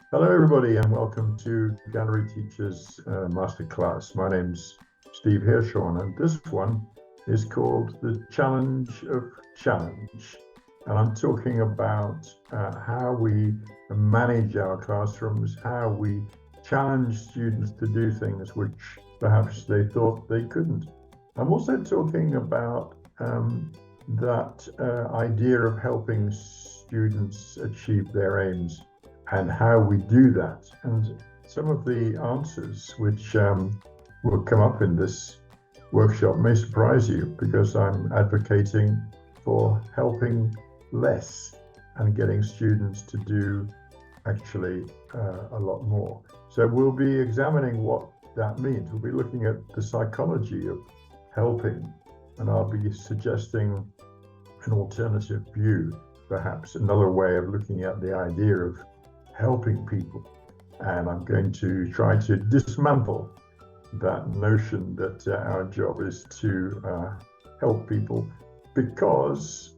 Hello, everybody, and welcome to Gallery Teachers Masterclass. My name's Steve Hirschhorn, and this one is called The Challenge of Challenge. And I'm talking about how we manage our classrooms, how we challenge students to do things which perhaps they thought they couldn't. I'm also talking about that idea of helping students achieve their aims and how we do that. And some of the answers which will come up in this workshop may surprise you, because I'm advocating for helping less and getting students to do actually a lot more. So we'll be examining what that means. We'll be looking at the psychology of helping, and I'll be suggesting an alternative view, perhaps another way of looking at the idea of helping people. And I'm going to try to dismantle that notion that our job is to help people, because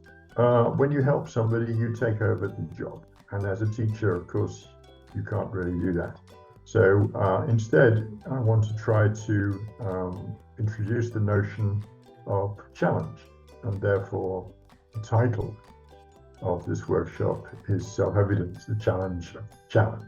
when you help somebody, you take over the job. And as a teacher, of course, you can't really do that. So instead, I want to try to introduce the notion of challenge, and therefore the title of this workshop is Self-Evidence, the Challenge of Challenge.